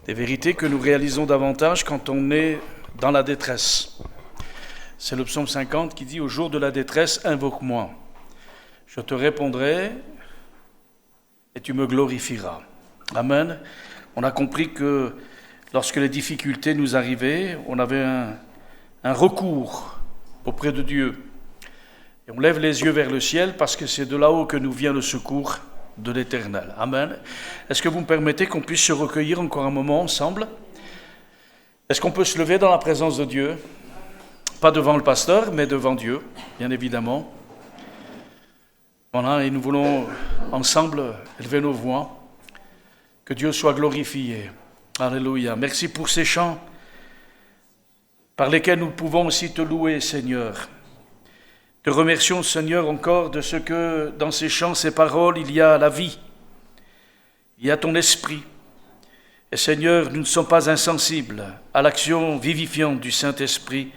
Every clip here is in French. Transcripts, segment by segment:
des vérités que nous réalisons davantage quand on est dans la détresse. C'est le psaume 50 qui dit « Au jour de la détresse, invoque-moi. Je te répondrai et tu me glorifieras. » Amen. On a compris que lorsque les difficultés nous arrivaient, on avait un recours auprès de Dieu. Et on lève les yeux vers le ciel parce que c'est de là-haut que nous vient le secours de l'Éternel. Amen. Est-ce que vous me permettez qu'on puisse se recueillir encore un moment ensemble? Est-ce qu'on peut se lever dans la présence de Dieu? Pas devant le pasteur, mais devant Dieu, bien évidemment. Voilà, et nous voulons ensemble élever nos voix. Que Dieu soit glorifié. Alléluia. Merci pour ces chants par lesquels nous pouvons aussi te louer, Seigneur. Te remercions, Seigneur, encore de ce que dans ces chants, ces paroles, il y a la vie. Il y a ton esprit. Et Seigneur, nous ne sommes pas insensibles à l'action vivifiante du Saint-Esprit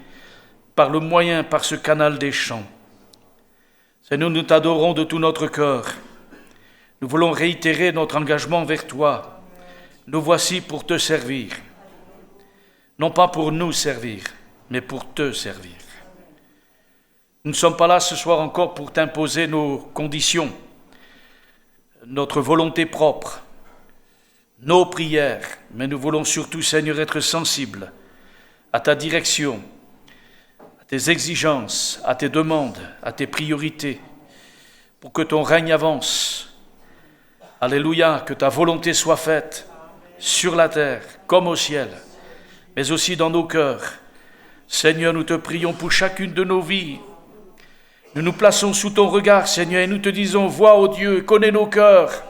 par le moyen, par ce canal des chants. Seigneur, nous t'adorons de tout notre cœur. Nous voulons réitérer notre engagement vers toi. Nous voici pour te servir. Non pas pour nous servir, mais pour te servir. Nous ne sommes pas là ce soir encore pour t'imposer nos conditions, notre volonté propre, nos prières, mais nous voulons surtout, Seigneur, être sensibles à ta direction, à tes exigences, à tes demandes, à tes priorités, pour que ton règne avance. Alléluia, que ta volonté soit faite sur la terre comme au ciel, mais aussi dans nos cœurs. Seigneur, nous te prions pour chacune de nos vies. Nous nous plaçons sous ton regard, Seigneur, et nous te disons, vois, ô Dieu, connais nos cœurs.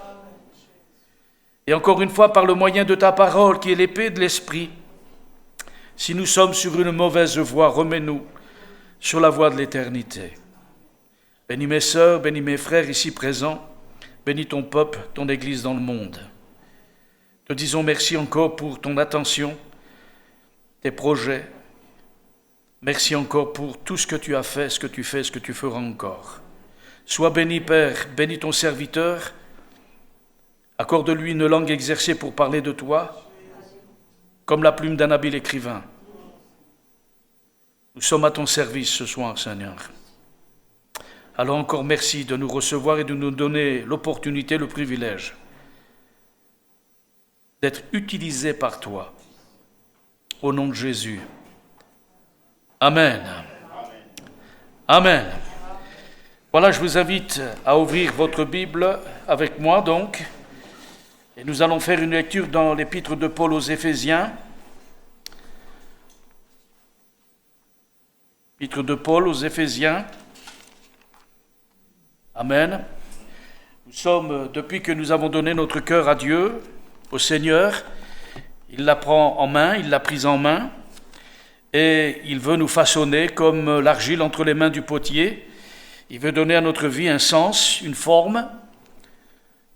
Et encore une fois, par le moyen de ta parole, qui est l'épée de l'Esprit, si nous sommes sur une mauvaise voie, remets-nous sur la voie de l'éternité. Bénis mes sœurs, bénis mes frères ici présents, bénis ton peuple, ton Église dans le monde. Te disons merci encore pour ton attention, tes projets. Merci encore pour tout ce que tu as fait, ce que tu fais, ce que tu feras encore. Sois béni, Père, bénis ton serviteur. Accorde-lui une langue exercée pour parler de toi, comme la plume d'un habile écrivain. Nous sommes à ton service ce soir, Seigneur. Alors encore merci de nous recevoir et de nous donner l'opportunité, le privilège d'être utilisés par toi. Au nom de Jésus. Amen. Amen. Voilà, je vous invite à ouvrir votre Bible avec moi donc. Et nous allons faire une lecture dans l'épître de Paul aux Éphésiens. Épître de Paul aux Éphésiens. Amen. Nous sommes, depuis que nous avons donné notre cœur à Dieu, au Seigneur, il la prend en main, il l'a prise en main, et il veut nous façonner comme l'argile entre les mains du potier. Il veut donner à notre vie un sens, une forme,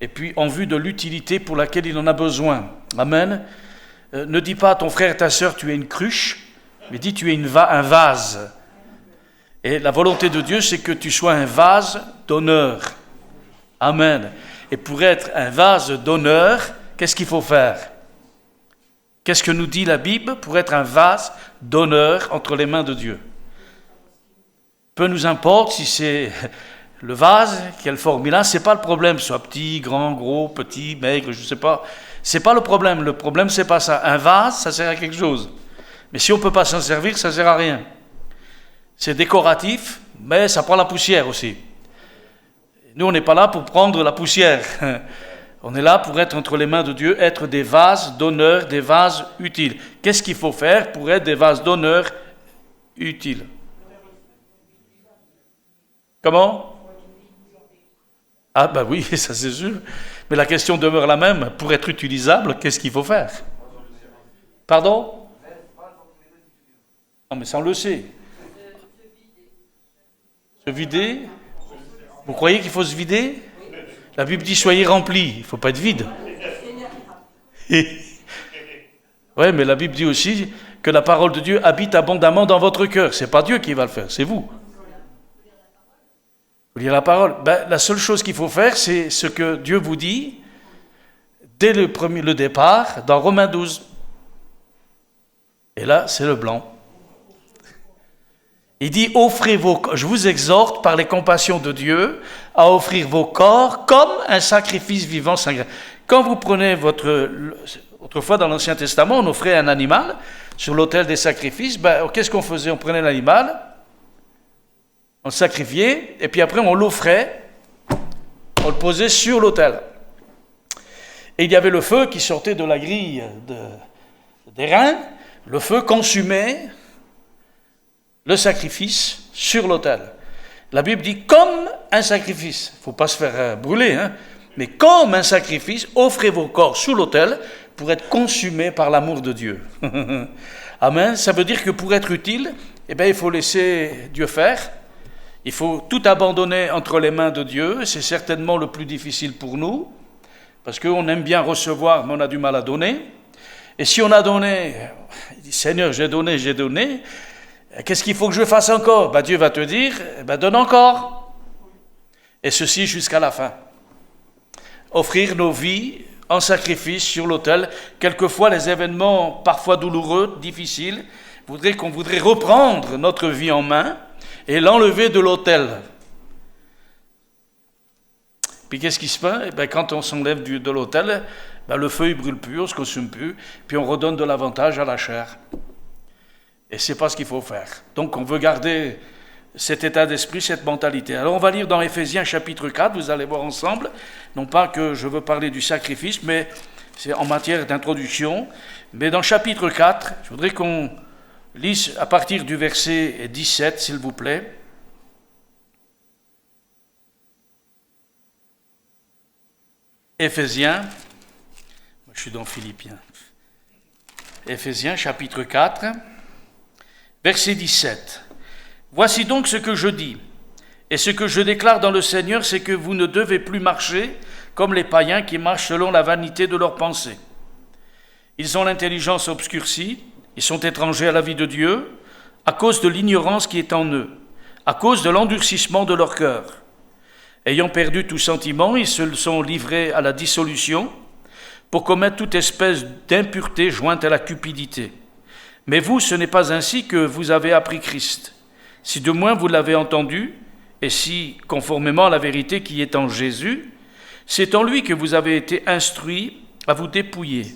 et puis en vue de l'utilité pour laquelle il en a besoin. Amen. Ne dis pas à ton frère et ta sœur, tu es une cruche, mais dis, tu es un vase. Et la volonté de Dieu, c'est que tu sois un vase d'honneur. Amen. Et pour être un vase d'honneur, qu'est-ce qu'il faut faire? Qu'est-ce que nous dit la Bible pour être un vase d'honneur entre les mains de Dieu? Peu nous importe si c'est le vase, quelle forme il a, c'est pas le problème, soit petit, grand, gros, petit, maigre, je sais pas. C'est pas le problème c'est pas ça. Un vase, ça sert à quelque chose. Mais si on peut pas s'en servir, ça sert à rien. C'est décoratif, mais ça prend la poussière aussi. Nous, on n'est pas là pour prendre la poussière. On est là pour être entre les mains de Dieu, être des vases d'honneur, des vases utiles. Qu'est-ce qu'il faut faire pour être des vases d'honneur utiles? Comment? Ah ben oui, ça c'est sûr. Mais la question demeure la même. Pour être utilisable, qu'est-ce qu'il faut faire? Pardon? Non mais ça on le sait. Se vider? Vous croyez qu'il faut se vider? La Bible dit soyez remplis, il ne faut pas être vide. Oui, mais la Bible dit aussi que la parole de Dieu habite abondamment dans votre cœur. Ce n'est pas Dieu qui va le faire, c'est vous. Vous lire la parole. La seule chose qu'il faut faire, c'est ce que Dieu vous dit dès le départ, dans Romains 12. Et là, c'est le blanc. Il dit, offrez vos corps. Je vous exhorte par les compassions de Dieu à offrir vos corps comme un sacrifice vivant saint. Quand vous prenez autrefois dans l'Ancien Testament, on offrait un animal sur l'autel des sacrifices. Qu'est-ce qu'on faisait? On prenait l'animal, on le sacrifiait, et puis après on l'offrait, on le posait sur l'autel. Et il y avait le feu qui sortait de la grille des reins. Le feu consumait le sacrifice sur l'autel. La Bible dit comme un sacrifice. Il ne faut pas se faire brûler, mais comme un sacrifice, offrez vos corps sous l'autel pour être consumés par l'amour de Dieu. Amen. Ça veut dire que pour être utile, il faut laisser Dieu faire. Il faut tout abandonner entre les mains de Dieu. C'est certainement le plus difficile pour nous, parce qu'on aime bien recevoir, mais on a du mal à donner. Et si on a donné, il dit, Seigneur, j'ai donné, qu'est-ce qu'il faut que je fasse encore? Dieu va te dire, donne encore. Et ceci jusqu'à la fin. Offrir nos vies en sacrifice sur l'autel. Quelquefois, les événements parfois douloureux, difficiles, qu'on voudrait reprendre notre vie en main et l'enlever de l'autel. Puis qu'est-ce qui se passe? Quand on s'enlève de l'autel, le feu ne brûle plus, on ne se consume plus, puis on redonne de l'avantage à la chair. Et ce n'est pas ce qu'il faut faire. Donc on veut garder cet état d'esprit, cette mentalité. Alors on va lire dans Éphésiens chapitre 4, vous allez voir ensemble, non pas que je veux parler du sacrifice, mais c'est en matière d'introduction. Mais dans chapitre 4, je voudrais qu'on lise à partir du verset 17, s'il vous plaît. Éphésiens, moi je suis dans Philippiens. Éphésiens chapitre 4, verset 17. Voici donc ce que je dis, et ce que je déclare dans le Seigneur, c'est que vous ne devez plus marcher comme les païens qui marchent selon la vanité de leurs pensées. Ils ont l'intelligence obscurcie, ils sont étrangers à la vie de Dieu, à cause de l'ignorance qui est en eux, à cause de l'endurcissement de leur cœur. Ayant perdu tout sentiment, ils se sont livrés à la dissolution pour commettre toute espèce d'impureté jointe à la cupidité. Mais vous, ce n'est pas ainsi que vous avez appris Christ. Si de moins vous l'avez entendu, et si, conformément à la vérité qui est en Jésus, c'est en lui que vous avez été instruits à vous dépouiller.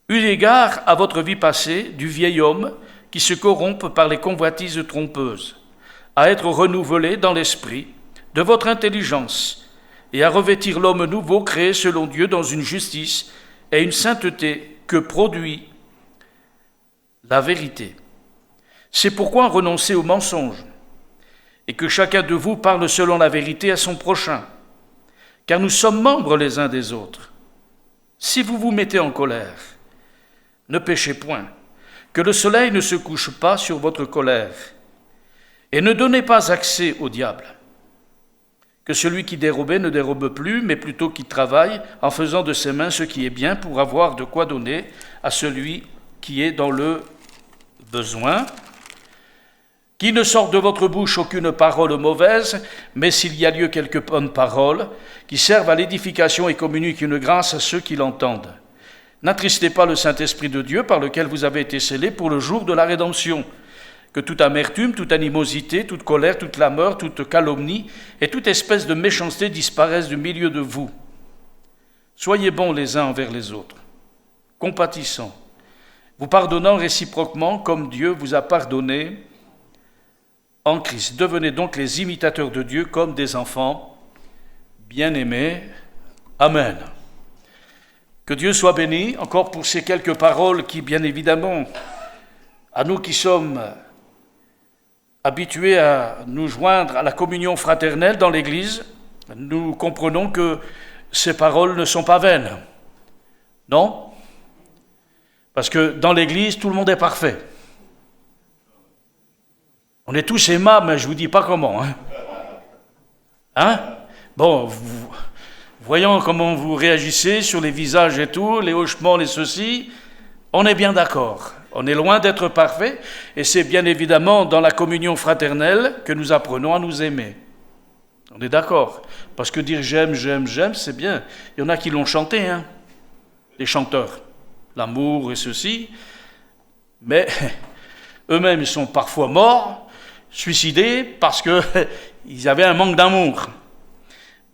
Eu égard à votre vie passée, du vieil homme qui se corrompt par les convoitises trompeuses, à être renouvelé dans l'esprit de votre intelligence, et à revêtir l'homme nouveau créé selon Dieu dans une justice et une sainteté que produit la vérité. C'est pourquoi renoncez au mensonge, et que chacun de vous parle selon la vérité à son prochain, car nous sommes membres les uns des autres. Si vous vous mettez en colère, ne péchez point, que le soleil ne se couche pas sur votre colère, et ne donnez pas accès au diable. Que celui qui dérobait ne dérobe plus, mais plutôt qu'il travaille en faisant de ses mains ce qui est bien pour avoir de quoi donner à celui qui est dans le besoin. Qu'il ne sorte de votre bouche aucune parole mauvaise, mais s'il y a lieu quelques bonnes paroles, qui servent à l'édification et communiquent une grâce à ceux qui l'entendent. N'attristez pas le Saint-Esprit de Dieu par lequel vous avez été scellés pour le jour de la rédemption. Que toute amertume, toute animosité, toute colère, toute clameur, toute calomnie et toute espèce de méchanceté disparaissent du milieu de vous. Soyez bons les uns envers les autres, compatissants, vous pardonnant réciproquement comme Dieu vous a pardonné en Christ. Devenez donc les imitateurs de Dieu comme des enfants bien-aimés. Amen. Que Dieu soit béni encore pour ces quelques paroles qui, bien évidemment, à nous qui sommes habitués à nous joindre à la communion fraternelle dans l'Église, nous comprenons que ces paroles ne sont pas vaines. Non? Parce que dans l'Église, tout le monde est parfait. On est tous aimables, mais je ne vous dis pas comment. Bon, voyons comment vous réagissez sur les visages et tout, les hochements, les ceci, on est bien d'accord. On est loin d'être parfait, et c'est bien évidemment dans la communion fraternelle que nous apprenons à nous aimer. On est d'accord. Parce que dire j'aime, j'aime, j'aime, c'est bien. Il y en a qui l'ont chanté, les chanteurs. L'amour et ceci. Mais eux-mêmes, ils sont parfois morts, suicidés, parce qu'ils avaient un manque d'amour.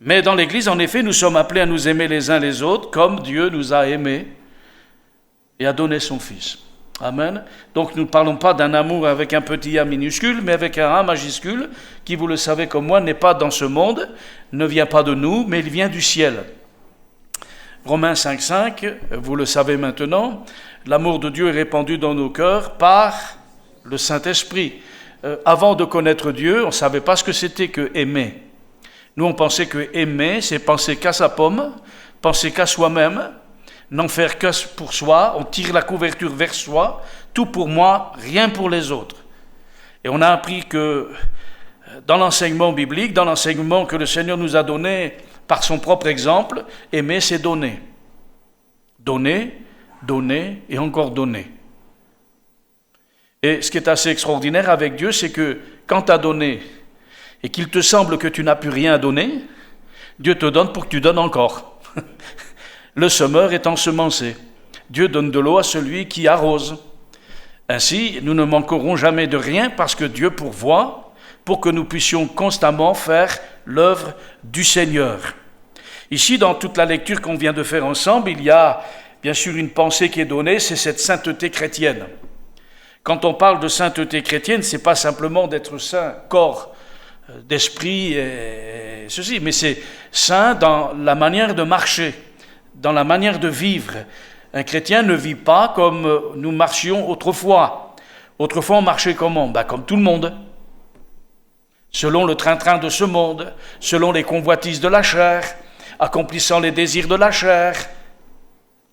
Mais dans l'Église, en effet, nous sommes appelés à nous aimer les uns les autres, comme Dieu nous a aimés et a donné son Fils. Amen. Donc nous ne parlons pas d'un amour avec un petit A minuscule, mais avec un A majuscule, qui, vous le savez comme moi, n'est pas dans ce monde, ne vient pas de nous, mais il vient du ciel. Romains 5,5, vous le savez maintenant, l'amour de Dieu est répandu dans nos cœurs par le Saint-Esprit. Avant de connaître Dieu, on ne savait pas ce que c'était que aimer. Nous, on pensait que aimer, c'est penser qu'à sa pomme, penser qu'à soi-même, n'en faire que pour soi, on tire la couverture vers soi, tout pour moi, rien pour les autres. Et on a appris que dans l'enseignement biblique, dans l'enseignement que le Seigneur nous a donné par son propre exemple, aimer, c'est donner. Donner, donner et encore donner. Et ce qui est assez extraordinaire avec Dieu, c'est que quand tu as donné et qu'il te semble que tu n'as plus rien à donner, Dieu te donne pour que tu donnes encore. Le semeur est ensemencé. Dieu donne de l'eau à celui qui arrose. Ainsi, nous ne manquerons jamais de rien parce que Dieu pourvoit pour que nous puissions constamment faire l'œuvre du Seigneur. Ici, dans toute la lecture qu'on vient de faire ensemble, il y a bien sûr une pensée qui est donnée, c'est cette sainteté chrétienne. Quand on parle de sainteté chrétienne, ce n'est pas simplement d'être saint, corps, d'esprit et ceci, mais c'est saint dans la manière de marcher, dans la manière de vivre. Un chrétien ne vit pas comme nous marchions autrefois. Autrefois, on marchait comment ? Comme tout le monde. Selon le train-train de ce monde, selon les convoitises de la chair, accomplissant les désirs de la chair.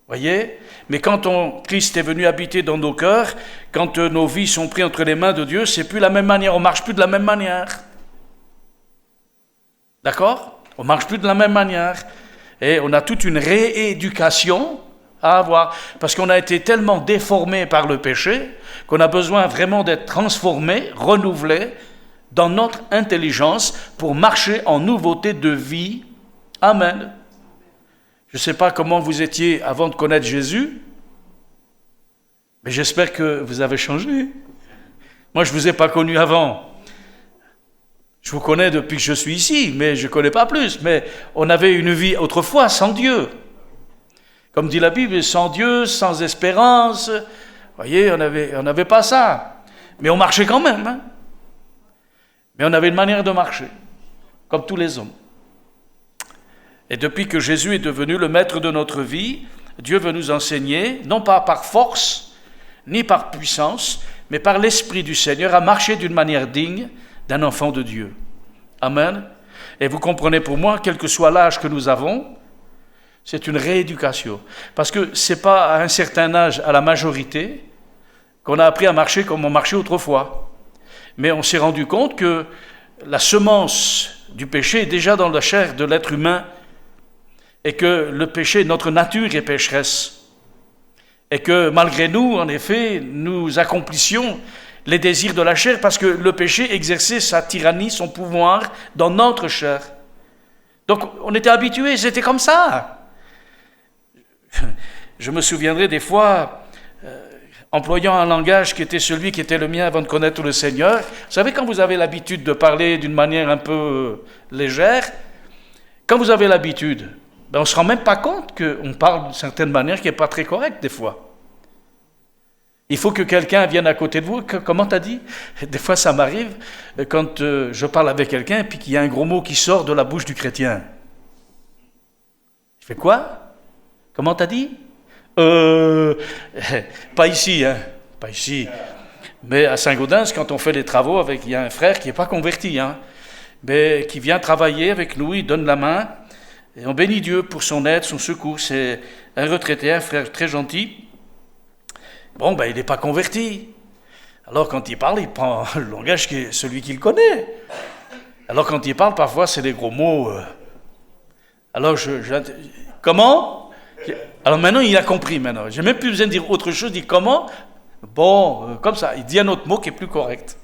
Voyez ? Mais quand Christ est venu habiter dans nos cœurs, quand nos vies sont prises entre les mains de Dieu, c'est plus la même manière, on marche plus de la même manière. D'accord ? On marche plus de la même manière. Et on a toute une rééducation à avoir, parce qu'on a été tellement déformé par le péché qu'on a besoin vraiment d'être transformé, renouvelé dans notre intelligence pour marcher en nouveauté de vie. Amen. Je ne sais pas comment vous étiez avant de connaître Jésus, mais j'espère que vous avez changé. Moi, je ne vous ai pas connu avant. Je vous connais depuis que je suis ici, mais je ne connais pas plus. Mais on avait une vie autrefois sans Dieu. Comme dit la Bible, sans Dieu, sans espérance. Vous voyez, on n'avait pas ça. Mais on marchait quand même. Hein. Mais on avait une manière de marcher, comme tous les hommes. Et depuis que Jésus est devenu le maître de notre vie, Dieu veut nous enseigner, non pas par force, ni par puissance, mais par l'Esprit du Seigneur, à marcher d'une manière digne d'un enfant de Dieu. Amen. Et vous comprenez pour moi, quel que soit l'âge que nous avons, c'est une rééducation. Parce que ce n'est pas à un certain âge, à la majorité, qu'on a appris à marcher comme on marchait autrefois. Mais on s'est rendu compte que la semence du péché est déjà dans la chair de l'être humain et que le péché, notre nature est pécheresse. Et que malgré nous, en effet, nous accomplissions les désirs de la chair parce que le péché exerçait sa tyrannie, son pouvoir dans notre chair. Donc on était habitués, c'était comme ça. Je me souviendrai des fois, employant un langage qui était celui qui était le mien avant de connaître le Seigneur. Vous savez, quand vous avez l'habitude de parler d'une manière un peu légère, quand vous avez l'habitude, on ne se rend même pas compte qu'on parle d'une certaine manière qui n'est pas très correcte des fois. Il faut que quelqu'un vienne à côté de vous. Comment t'as dit ? Des fois, ça m'arrive quand je parle avec quelqu'un et puis qu'il y a un gros mot qui sort de la bouche du chrétien. Je fais quoi ? Comment t'as dit ? Pas ici, hein. Pas ici. Mais à Saint-Gaudens, quand on fait les travaux, il y a un frère qui n'est pas converti, hein, mais qui vient travailler avec nous, il donne la main, et on bénit Dieu pour son aide, son secours. C'est un retraité, un frère très gentil. Bon, il n'est pas converti. Alors quand il parle, il prend le langage qui est celui qu'il connaît. Alors quand il parle, parfois, c'est des gros mots. Alors comment ? Alors maintenant, il a compris maintenant. J'ai même plus besoin de dire autre chose. Il dit comment ? Bon, comme ça. Il dit un autre mot qui est plus correct.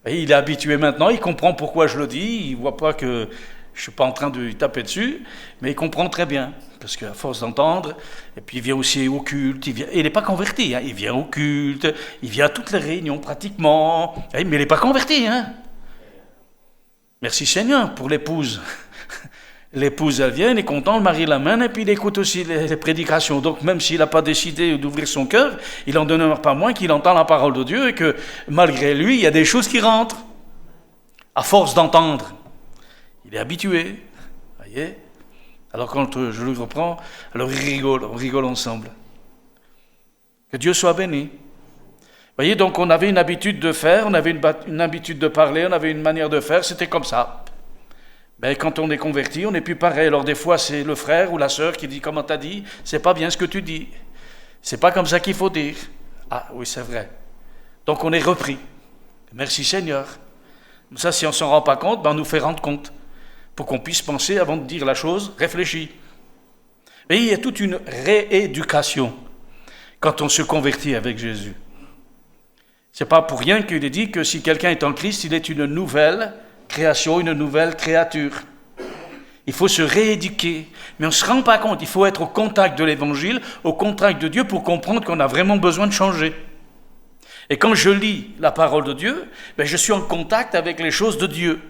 Et il est habitué maintenant. Il comprend pourquoi je le dis. Il ne voit pas que je ne suis pas en train de lui taper dessus. Mais il comprend très bien. parce qu'à force d'entendre, et puis il vient aussi au culte, il n'est pas converti, hein, il vient au culte, il vient à toutes les réunions pratiquement, mais il n'est pas converti. Hein. Merci Seigneur pour l'épouse. L'épouse, elle vient, il est content, le mari l'amène, et puis il écoute aussi les prédications. Donc même s'il n'a pas décidé d'ouvrir son cœur, il en demeure pas moins qu'il entend la parole de Dieu, et que malgré lui, il y a des choses qui rentrent, à force d'entendre. Il est habitué, voyez. Alors quand je le reprends, alors on rigole ensemble. Que Dieu soit béni. Vous voyez, donc on avait une habitude de faire, on avait une habitude de parler, on avait une manière de faire, c'était comme ça. Mais quand on est converti, on n'est plus pareil. Alors des fois, c'est le frère ou la sœur qui dit « Comment t'as dit ? C'est pas bien ce que tu dis. C'est pas comme ça qu'il faut dire. » Ah oui, c'est vrai. Donc on est repris. Merci Seigneur. Ça, si on ne s'en rend pas compte, on nous fait rendre compte. Pour qu'on puisse penser avant de dire la chose, réfléchis. Mais il y a toute une rééducation quand on se convertit avec Jésus. C'est pas pour rien qu'il est dit que si quelqu'un est en Christ, il est une nouvelle création, une nouvelle créature. Il faut se rééduquer, mais on ne se rend pas compte. Il faut être au contact de l'Évangile, au contact de Dieu pour comprendre qu'on a vraiment besoin de changer. Et quand je lis la parole de Dieu, je suis en contact avec les choses de Dieu.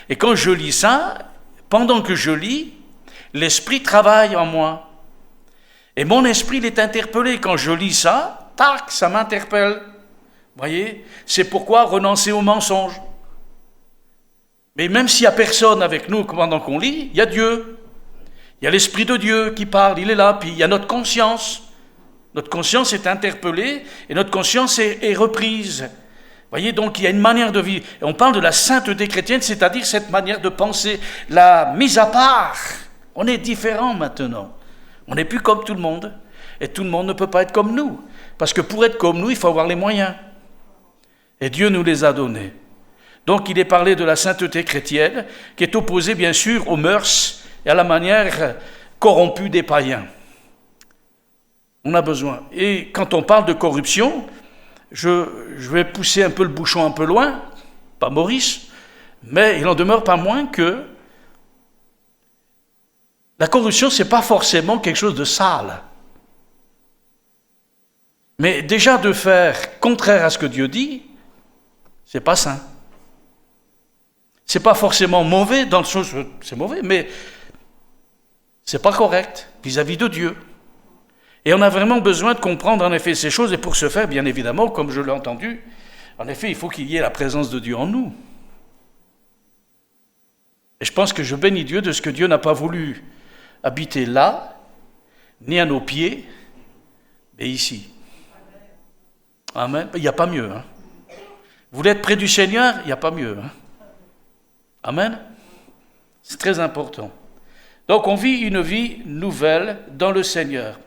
Et quand je lis ça, pendant que je lis, l'Esprit travaille en moi. Et mon esprit il est interpellé. Quand je lis ça, tac, ça m'interpelle. Voyez, c'est pourquoi renoncer au mensonge. Mais même s'il n'y a personne avec nous pendant qu'on lit, il y a Dieu. Il y a l'Esprit de Dieu qui parle, il est là. Puis il y a notre conscience. Notre conscience est interpellée et notre conscience est reprise. Voyez, donc il y a une manière de vivre. Et on parle de la sainteté chrétienne, c'est-à-dire cette manière de penser, la mise à part. On est différent maintenant. On n'est plus comme tout le monde. Et tout le monde ne peut pas être comme nous. Parce que pour être comme nous, il faut avoir les moyens. Et Dieu nous les a donnés. Donc il est parlé de la sainteté chrétienne, qui est opposée bien sûr aux mœurs et à la manière corrompue des païens. On a besoin. Et quand on parle de corruption, je vais pousser un peu le bouchon un peu loin, pas Maurice, mais il en demeure pas moins que la corruption, ce n'est pas forcément quelque chose de sale. Mais déjà de faire contraire à ce que Dieu dit, c'est pas sain. C'est pas forcément mauvais dans le sens, c'est mauvais, mais c'est pas correct vis-à-vis de Dieu. Et on a vraiment besoin de comprendre en effet ces choses, et pour ce faire, bien évidemment, comme je l'ai entendu, en effet, il faut qu'il y ait la présence de Dieu en nous. Et je pense que je bénis Dieu de ce que Dieu n'a pas voulu habiter là, ni à nos pieds, mais ici. Amen. Il n'y a pas mieux. Hein. Vous voulez être près du Seigneur, il n'y a pas mieux. Hein. Amen. C'est très important. Donc on vit une vie nouvelle dans le Seigneur.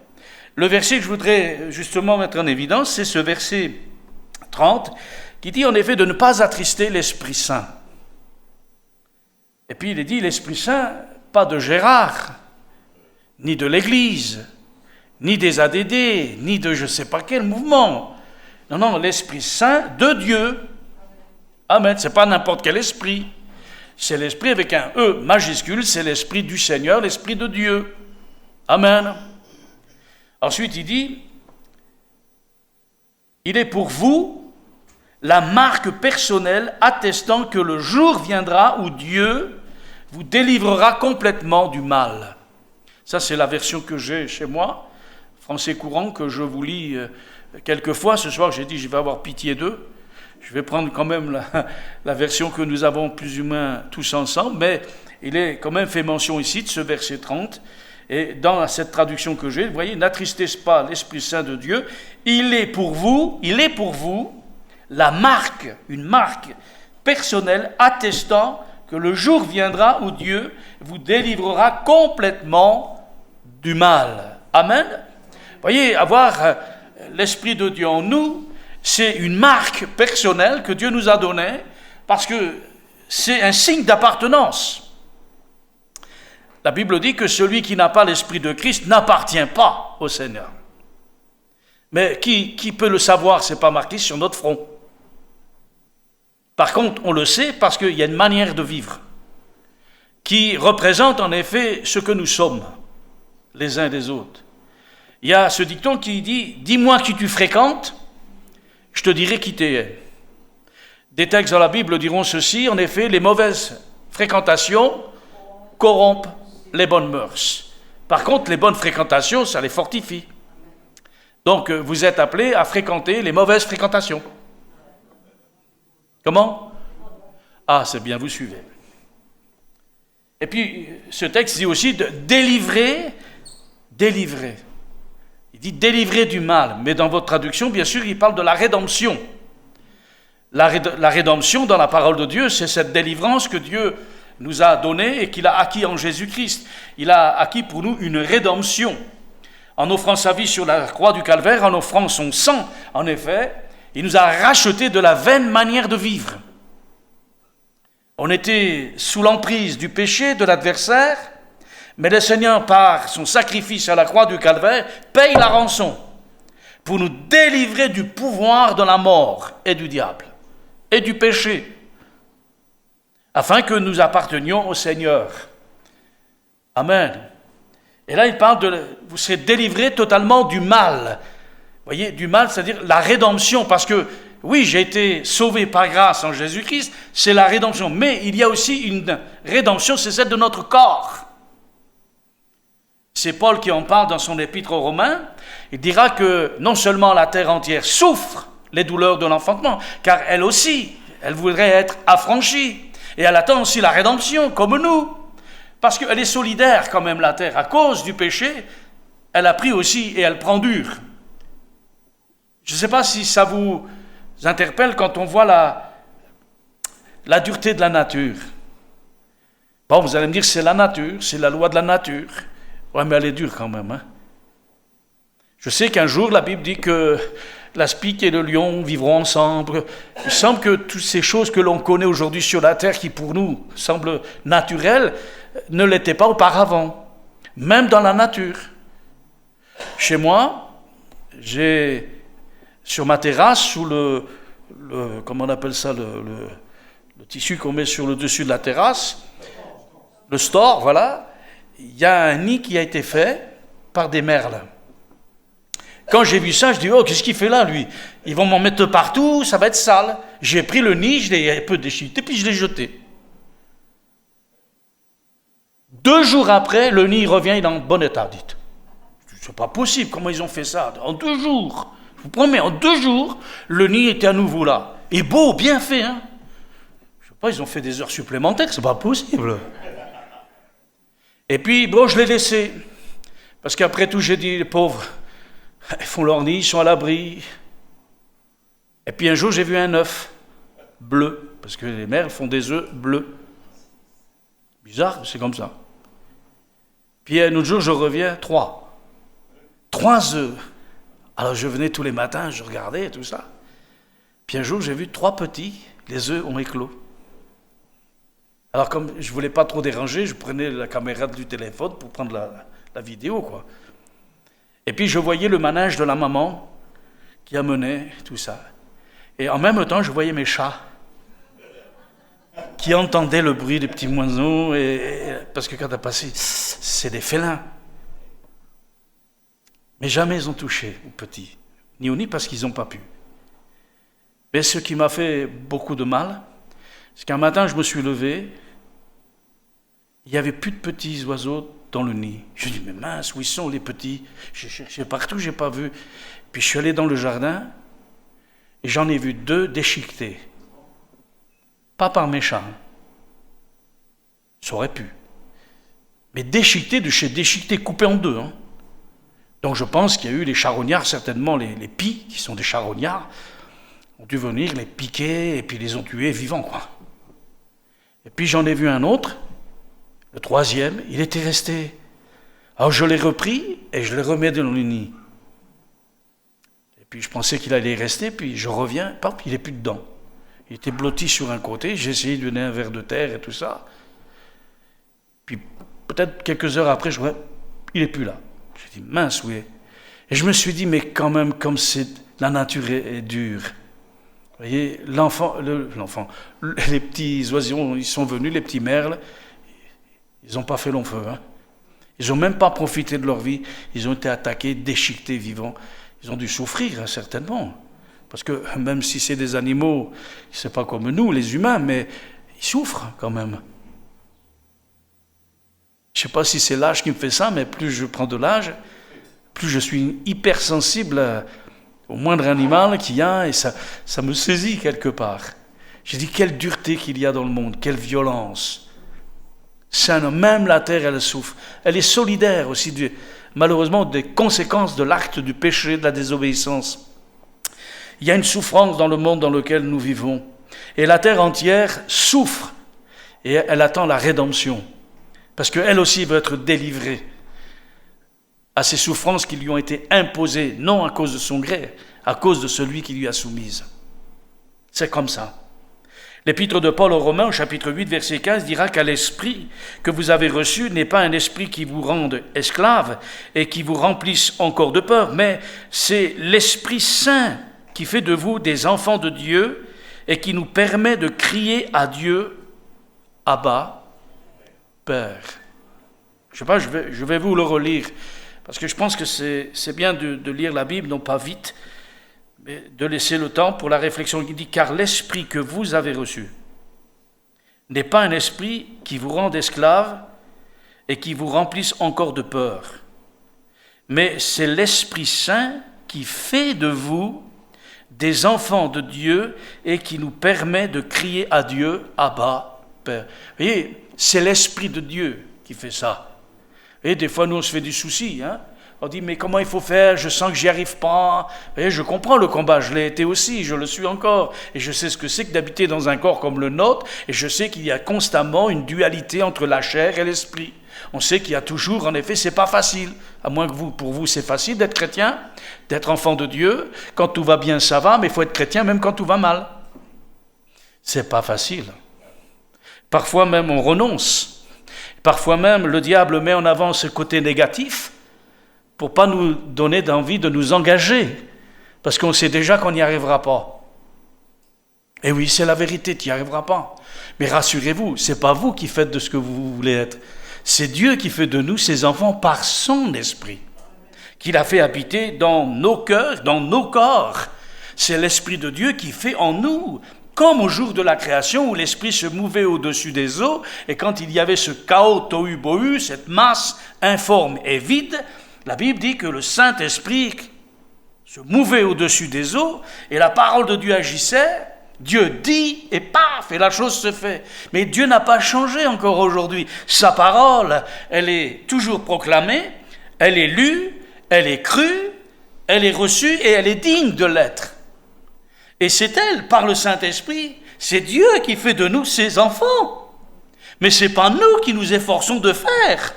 Le verset que je voudrais justement mettre en évidence, c'est ce verset 30, qui dit en effet de ne pas attrister l'Esprit Saint. Et puis il est dit l'Esprit Saint, pas de Gérard, ni de l'Église, ni des ADD, ni de je ne sais pas quel mouvement. Non, l'Esprit Saint de Dieu. Amen, c'est pas n'importe quel esprit. C'est l'esprit avec un E majuscule, c'est l'Esprit du Seigneur, l'Esprit de Dieu. Amen. Ensuite, il dit, il est pour vous la marque personnelle attestant que le jour viendra où Dieu vous délivrera complètement du mal. Ça, c'est la version que j'ai chez moi, français courant, que je vous lis quelquefois. Ce soir, j'ai dit, je vais avoir pitié d'eux. Je vais prendre quand même la version que nous avons plus ou moins tous ensemble, mais il est quand même fait mention ici de ce verset 30. Et dans cette traduction que j'ai, vous voyez, n'attristez pas l'Esprit Saint de Dieu. Il est pour vous la marque, une marque personnelle attestant que le jour viendra où Dieu vous délivrera complètement du mal. Amen. Vous voyez, avoir l'Esprit de Dieu en nous, c'est une marque personnelle que Dieu nous a donnée parce que c'est un signe d'appartenance. La Bible dit que celui qui n'a pas l'Esprit de Christ n'appartient pas au Seigneur. Mais qui peut le savoir? Ce n'est pas marqué sur notre front. Par contre, on le sait parce qu'il y a une manière de vivre qui représente en effet ce que nous sommes. les uns des autres. Il y a ce dicton qui dit « Dis-moi qui tu fréquentes, je te dirai qui tu es ». Des textes dans la Bible diront ceci, en effet, les mauvaises fréquentations corrompent les bonnes mœurs. Par contre, les bonnes fréquentations, ça les fortifie. Donc, vous êtes appelés à fréquenter les mauvaises fréquentations. Comment? Ah, c'est bien, vous suivez. Et puis, ce texte dit aussi de délivrer. Il dit délivrer du mal, mais dans votre traduction, bien sûr, il parle de la rédemption. La rédemption dans la parole de Dieu, c'est cette délivrance que Dieu nous a donnée et qu'il a acquis en Jésus-Christ. Il a acquis pour nous une rédemption. En offrant sa vie sur la croix du Calvaire, en offrant son sang, en effet, il nous a rachetés de la vaine manière de vivre. On était sous l'emprise du péché, de l'adversaire, mais le Seigneur, par son sacrifice à la croix du Calvaire, paye la rançon pour nous délivrer du pouvoir de la mort et du diable et du péché, afin que nous appartenions au Seigneur. Amen. Et là, il parle de vous serez délivrés totalement du mal. Vous voyez, du mal, c'est-à-dire la rédemption, parce que oui, j'ai été sauvé par grâce en Jésus-Christ, c'est la rédemption. Mais il y a aussi une rédemption, c'est celle de notre corps. C'est Paul qui en parle dans son épître aux Romains. Il dira que non seulement la terre entière souffre les douleurs de l'enfantement, car elle aussi, elle voudrait être affranchie. Et elle attend aussi la rédemption, comme nous. Parce qu'elle est solidaire quand même, la terre. À cause du péché, elle a pris aussi et elle prend dur. Je ne sais pas si ça vous interpelle quand on voit la dureté de la nature. Bon, vous allez me dire, c'est la nature, c'est la loi de la nature. Ouais, mais elle est dure quand même. Hein? Je sais qu'un jour, la Bible dit que la spique et le lion vivront ensemble. Il semble que toutes ces choses que l'on connaît aujourd'hui sur la terre, qui pour nous semblent naturelles, ne l'étaient pas auparavant, même dans la nature. Chez moi, j'ai sur ma terrasse, sous le comment on appelle ça, le tissu qu'on met sur le dessus de la terrasse, le store, voilà, il y a un nid qui a été fait par des merles. Quand j'ai vu ça, je dis, oh, qu'est-ce qu'il fait là, lui? Ils vont m'en mettre partout, ça va être sale. J'ai pris le nid, je l'ai un peu déchiqueté, puis je l'ai jeté. 2 jours après, le nid revient, il est en bon état, dites. C'est pas possible, comment ils ont fait ça? En 2 jours, je vous promets, en 2 jours, le nid était à nouveau là. Et beau, bien fait, hein? Je sais pas, ils ont fait des heures supplémentaires, c'est pas possible. Et puis, bon, je l'ai laissé. Parce qu'après tout, j'ai dit, les pauvres, ils font leur nid, ils sont à l'abri. Et puis un jour, j'ai vu un œuf bleu, parce que les merles font des œufs bleus. Bizarre, c'est comme ça. Puis un autre jour, je reviens, 3 œufs. Alors je venais tous les matins, je regardais tout ça. Puis un jour, j'ai vu 3 petits, les œufs ont éclos. Alors comme je ne voulais pas trop déranger, je prenais la caméra du téléphone pour prendre la vidéo, quoi. Et puis je voyais le manège de la maman qui amenait tout ça. Et en même temps, je voyais mes chats qui entendaient le bruit des petits oiseaux, parce que quand t'as passé, c'est des félins. Mais jamais ils ont touché aux petits, ni au nid parce qu'ils n'ont pas pu. Mais ce qui m'a fait beaucoup de mal, c'est qu'un matin, je me suis levé, il n'y avait plus de petits oiseaux dans le nid. Je dis, mais mince, où ils sont les petits? J'ai cherché partout, je n'ai pas vu. Puis je suis allé dans le jardin, et j'en ai vu 2 déchiquetés. Pas par méchant. Ça aurait pu. Mais déchiquetés de chez déchiquetés, coupés en 2. Hein. Donc je pense qu'il y a eu les charognards, certainement les pies, qui sont des charognards, ont dû venir les piquer, et puis les ont tués vivants, quoi. Et puis j'en ai vu un autre, le 3e, il était resté. Alors je l'ai repris, et je le remets dans le nid. Et puis je pensais qu'il allait rester, puis je reviens, pop, il n'est plus dedans. Il était blotti sur un côté, j'ai essayé de donner un verre de terre et tout ça. Puis peut-être quelques heures après, je vois, il n'est plus là. J'ai dit, mince, oui. Et je me suis dit, mais quand même, comme la nature est dure. Vous voyez, l'enfant, les petits oisillons, ils sont venus, les petits merles, ils n'ont pas fait long feu. Hein. Ils n'ont même pas profité de leur vie. Ils ont été attaqués, déchiquetés vivants. Ils ont dû souffrir, hein, certainement. Parce que même si c'est des animaux, c'est pas comme nous, les humains, mais ils souffrent quand même. Je ne sais pas si c'est l'âge qui me fait ça, mais plus je prends de l'âge, plus je suis hypersensible au moindre animal qu'il y a, et ça me saisit quelque part. Je dis, quelle dureté qu'il y a dans le monde, quelle violence. Même la terre, elle souffre. Elle est solidaire aussi, malheureusement, des conséquences de l'acte du péché, de la désobéissance. Il y a une souffrance dans le monde dans lequel nous vivons. Et la terre entière souffre. Et elle attend la rédemption. Parce qu'elle aussi veut être délivrée à ces souffrances qui lui ont été imposées, non à cause de son gré, à cause de celui qui lui a soumise. C'est comme ça. L'épître de Paul aux Romains, au chapitre 8, verset 15, dira qu'à l'esprit que vous avez reçu n'est pas un esprit qui vous rende esclave et qui vous remplisse encore de peur, mais c'est l'Esprit Saint qui fait de vous des enfants de Dieu et qui nous permet de crier à Dieu, Abba, Père. Je sais pas, je vais vous le relire, parce que je pense que c'est bien de lire la Bible, non pas vite, mais de laisser le temps pour la réflexion. Il dit, car l'esprit que vous avez reçu n'est pas un esprit qui vous rende esclave et qui vous remplisse encore de peur, mais c'est l'Esprit Saint qui fait de vous des enfants de Dieu et qui nous permet de crier à Dieu, Abba, Père. Vous voyez, c'est l'Esprit de Dieu qui fait ça. Et des fois, nous, on se fait du souci, hein. On dit, mais comment il faut faire? Je sens que j'y arrive pas. Et je comprends le combat, je l'ai été aussi, je le suis encore. Et je sais ce que c'est que d'habiter dans un corps comme le nôtre. Et je sais qu'il y a constamment une dualité entre la chair et l'esprit. On sait qu'il y a toujours, en effet, c'est pas facile. À moins que pour vous, c'est facile d'être chrétien, d'être enfant de Dieu. Quand tout va bien, ça va, mais il faut être chrétien même quand tout va mal. C'est pas facile. Parfois même, on renonce. Parfois même, le diable met en avant ce côté négatif pour pas nous donner d'envie de nous engager, parce qu'on sait déjà qu'on n'y arrivera pas. Et oui, c'est la vérité, tu n'y arriveras pas. Mais rassurez-vous, c'est pas vous qui faites de ce que vous voulez être. C'est Dieu qui fait de nous ses enfants par son esprit, qu'il a fait habiter dans nos cœurs, dans nos corps. C'est l'Esprit de Dieu qui fait en nous, comme au jour de la création où l'Esprit se mouvait au-dessus des eaux, et quand il y avait ce chaos tohu-bohu, cette masse informe et vide, la Bible dit que le Saint-Esprit se mouvait au-dessus des eaux, et la parole de Dieu agissait. Dieu dit, et paf, et la chose se fait. Mais Dieu n'a pas changé encore aujourd'hui. Sa parole, elle est toujours proclamée, elle est lue, elle est crue, elle est reçue, et elle est digne de l'être. Et c'est elle, par le Saint-Esprit, c'est Dieu qui fait de nous ses enfants. Mais ce n'est pas nous qui nous efforçons de faire.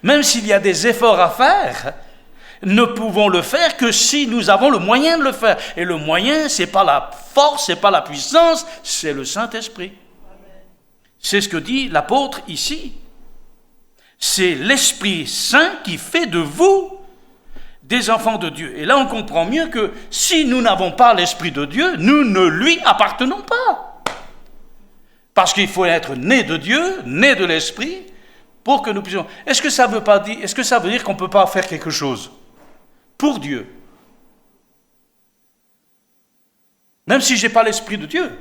Même s'il y a des efforts à faire, ne pouvons le faire que si nous avons le moyen de le faire. Et le moyen, ce n'est pas la force, ce n'est pas la puissance, c'est le Saint-Esprit. C'est ce que dit l'apôtre ici. C'est l'Esprit Saint qui fait de vous des enfants de Dieu. Et là, on comprend mieux que si nous n'avons pas l'Esprit de Dieu, nous ne lui appartenons pas. Parce qu'il faut être né de Dieu, né de l'Esprit, pour que nous puissions... Est-ce que ça veut dire qu'on ne peut pas faire quelque chose pour Dieu? Même si je n'ai pas l'Esprit de Dieu.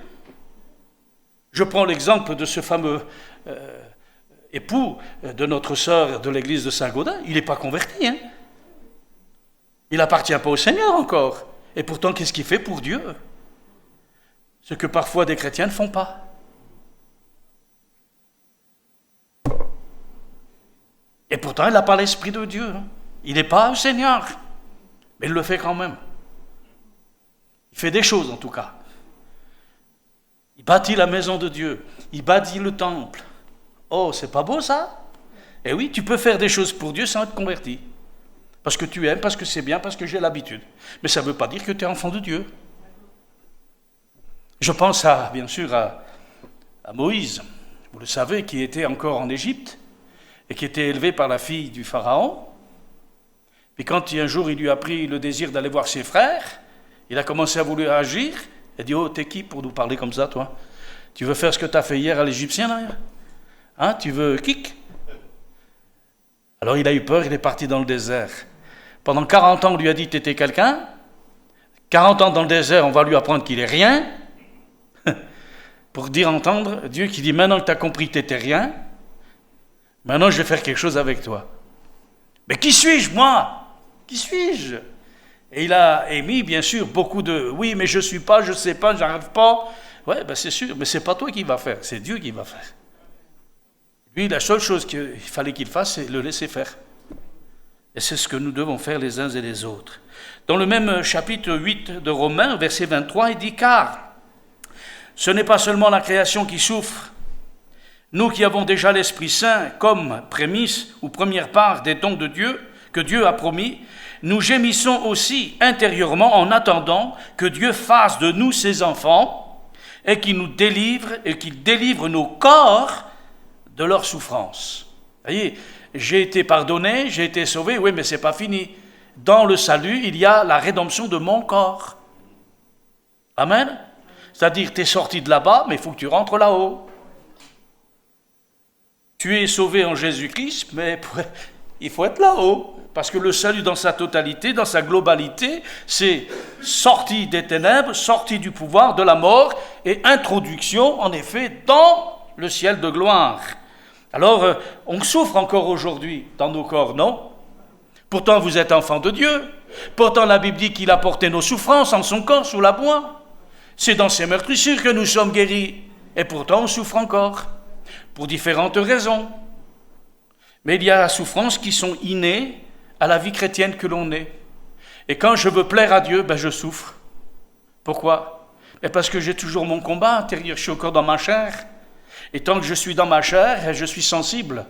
Je prends l'exemple de ce fameux époux de notre sœur de l'église de Saint-Gaudin. Il n'est pas converti, hein. Il n'appartient pas au Seigneur encore. Et pourtant, qu'est-ce qu'il fait pour Dieu? Ce que parfois des chrétiens ne font pas. Et pourtant, il n'a pas l'Esprit de Dieu. Il n'est pas au Seigneur. Mais il le fait quand même. Il fait des choses en tout cas. Il bâtit la maison de Dieu. Il bâtit le temple. Oh, c'est pas beau ça? Eh oui, tu peux faire des choses pour Dieu sans être converti. Parce que tu aimes, parce que c'est bien, parce que j'ai l'habitude. Mais ça ne veut pas dire que tu es enfant de Dieu. Je pense bien sûr à Moïse, vous le savez, qui était encore en Égypte et qui était élevé par la fille du Pharaon. Puis quand un jour il lui a pris le désir d'aller voir ses frères, il a commencé à vouloir agir. Il a dit, oh, t'es qui pour nous parler comme ça, toi? Tu veux faire ce que tu as fait hier à l'Égyptien, là? Hein, tu veux kick? Alors il a eu peur, il est parti dans le désert. Pendant 40 ans, on lui a dit, t'étais quelqu'un. 40 ans dans le désert, on va lui apprendre qu'il est rien. Pour dire entendre Dieu qui dit, maintenant que tu as compris que t'étais rien, maintenant je vais faire quelque chose avec toi. Mais qui suis-je, moi? Qui suis-je? Et il a émis, bien sûr, beaucoup de, oui, mais je suis pas, je sais pas, j'arrive pas. Ouais, ben c'est sûr, mais c'est pas toi qui va faire, c'est Dieu qui va faire. Lui, la seule chose qu'il fallait qu'il fasse, c'est le laisser faire. Et c'est ce que nous devons faire les uns et les autres. Dans le même chapitre 8 de Romains, verset 23, il dit, car ce n'est pas seulement la création qui souffre. Nous qui avons déjà l'Esprit Saint comme prémisse ou première part des dons de Dieu, que Dieu a promis, nous gémissons aussi intérieurement en attendant que Dieu fasse de nous ses enfants et qu'il nous délivre et qu'il délivre nos corps de leur souffrance. Vous voyez, j'ai été pardonné, j'ai été sauvé, oui, mais c'est pas fini. Dans le salut, il y a la rédemption de mon corps. Amen. C'est-à-dire, tu es sorti de là-bas, mais il faut que tu rentres là-haut. Tu es sauvé en Jésus-Christ, mais il faut être là-haut. Parce que le salut dans sa totalité, dans sa globalité, c'est sortie des ténèbres, sortie du pouvoir, de la mort, et introduction, en effet, dans le ciel de gloire. Alors, on souffre encore aujourd'hui dans nos corps, non? Pourtant, vous êtes enfants de Dieu. Pourtant, la Bible dit qu'il a porté nos souffrances en son corps sous la bois. C'est dans ces meurtrissures que nous sommes guéris. Et pourtant, on souffre encore, pour différentes raisons. Mais il y a la souffrance qui sont innées à la vie chrétienne que l'on est. Et quand je veux plaire à Dieu, je souffre. Pourquoi? Parce que j'ai toujours mon combat intérieur, je suis encore dans ma chair. Et tant que je suis dans ma chair, je suis sensible.